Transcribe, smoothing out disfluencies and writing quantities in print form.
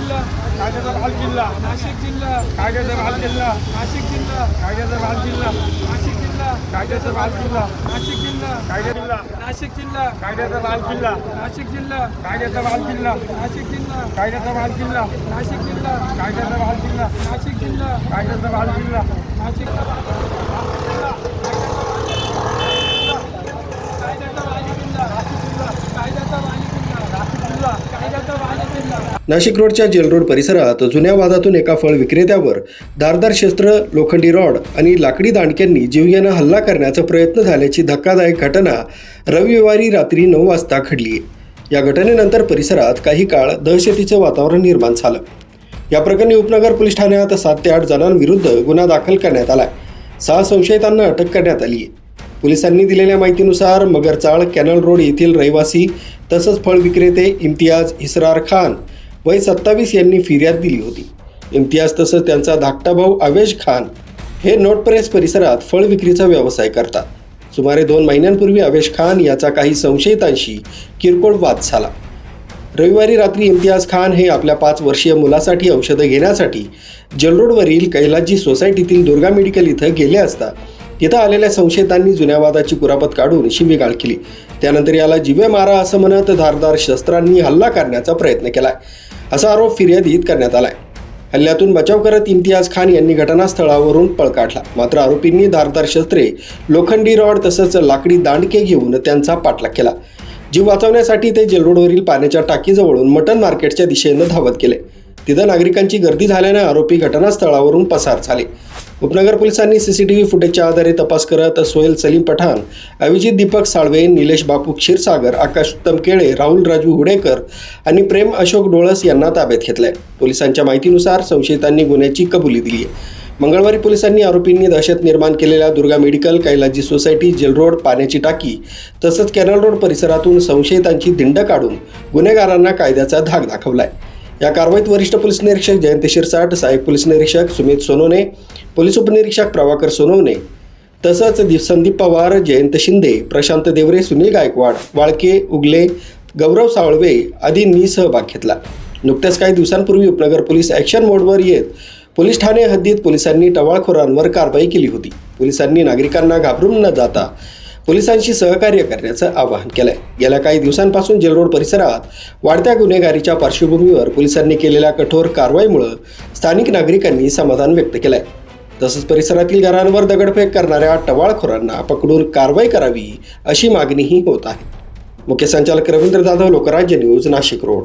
जिल्हा कायद्याचा भाल जिल्हा नाशिक जिल्हा कायद्याचा भाल जिल्हा नाशिक जिल्हा कायद्याचा भाल जिल्हा नाशिक जिल्हा कायद्याचा भाल जिल्हा नाशिक जिल्हा कायदा जिल्हा नाशिक जिल्हा कायद्याचा भाल जिल्हा नाशिक जिल्हा कायद्याचा भाल जिल्हा नाशिक जिल्हा कायद्याचा भाल जिल्हा नाशिक जिल्हा कायद्याचा भाल जिल्हा नाशिक जिल्हा कायद्याचा भाल जिल्हा नाशिक नाशिक रोडच्या जेल रोड परिसरात जुन्या वादातून एका फळ विक्रेत्यावर धारदार शस्त्र, लोखंडी रॉड आणि लाकडी दांडक्यांनी जीवघेणा हल्ला करण्याचा प्रयत्न झाल्याची धक्कादायक घटना रविवारी रात्री 9 वाजता घडली आहे। या घटनेनंतर परिसरात काही काळ दहशतीचं वातावरण निर्माण झालं। या प्रकरणी उपनगर पोलीस ठाण्यात 7 ते 8 जणांविरुद्ध गुन्हा दाखल करण्यात आला। 6 संशयितांना अटक करण्यात आली आहे। पोलिसांनी दिलेल्या माहितीनुसार मगरचाळ कॅनल रोड येथील रहिवासी तसंच फळ विक्रेते इम्तियाज इसरार खान वय 27 यांनी फिर्याद दिली होती। इम्तियाज तसंच त्यांचा धाकटा भाऊ आवेश खान हे नोटप्रेस परिसरात फळ विक्रीचा व्यवसाय करतात। सुमारे 2 महिन्यांपूर्वी आवेश खान याचा काही संशयितांशी किरकोळ वाद झाला। रविवारी रात्री इम्तियाज खान हे आपल्या 5 वर्षीय मुलासाठी औषधं घेण्यासाठी जेलरोडवरील कैलासजी सोसायटीतील दुर्गा मेडिकल इथं गेले असता तिथं आलेल्या संशयितांनी जुन्या वादाची कुरापत काढून शिवीगाळ केली। त्यानंतर याला जीवे मारा असं म्हणत धारदार शस्त्रांनी हल्ला करण्याचा प्रयत्न केलाय असा आरोप फिर्यादीत करण्यात आलाय। हल्ल्यातून बचाव करत इम्तियाज खान यांनी घटनास्थळावरून पळ काढला। मात्र आरोपींनी धारदार शस्त्रे, लोखंडी रॉड तसंच लाकडी दांडके घेऊन त्यांचा पाठलाग केला। जीव वाचवण्यासाठी ते जेलरोडवरील पाण्याच्या टाकीजवळून मटन मार्केटच्या दिशेनं धावत गेले। तिथं नागरिकांची गर्दी झाल्याने आरोपी घटनास्थळावरून पसार झाले। उपनगर पोलिसांनी सीसीटीव्ही फुटेजच्या आधारे तपास करत सोहेल सलीम पठाण, अभिजित दीपक साळवे, निलेश बापू क्षीरसागर, आकाश उत्तम केळे, राहुल राजू हुडेकर आणि प्रेम अशोक डोळस यांना ताब्यात घेतलंय। पोलिसांच्या माहितीनुसार संशयितांनी गुन्ह्याची कबुली दिली आहे। मंगळवारी पोलिसांनी आरोपींनी दहशत निर्माण केलेल्या Durga medical, Kailas ji society, Jail Road, पाण्याची टाकी तसंच कॅनल रोड परिसरातून संशयितांची धिंड काढून गुन्हेगारांना कायद्याचा धाक दाखवलाय। या कारवाईत वरिष्ठ पोलीस निरीक्षक जयंत शिरसाट, सहाय्यक पोलीस निरीक्षक सुमित सोनवणे, पोलीस उपनिरीक्षक प्रभाकर सोनवणे तसंच संदीप पवार, जयंत शिंदे, प्रशांत देवरे, सुनील गायकवाड, वाळके, उगले, गौरव साळवे आदींनी सहभाग घेतला। नुकत्याच काही दिवसांपूर्वी उपनगर पोलीस ॲक्शन मोडवर येत पोलीस ठाणे हद्दीत पोलिसांनी टवाळखोरांवर कारवाई केली होती। पोलिसांनी नागरिकांना घाबरून न जाता पोलिसांशी सहकार्य करण्याचं आवाहन केलंय। गेल्या काही दिवसांपासून जेलरोड परिसरात वाढत्या गुन्हेगारीच्या पार्श्वभूमीवर पोलिसांनी केलेल्या कठोर कारवाईमुळे स्थानिक नागरिकांनी समाधान व्यक्त केलंय। तसंच परिसरातील घरांवर दगडफेक करणाऱ्या टवाळखोरांना पकडून कारवाई करावी अशी मागणीही होत आहे। मुख्य संचालक रवींद्र जाधव, लोकराज्य न्यूज, नाशिक रोड।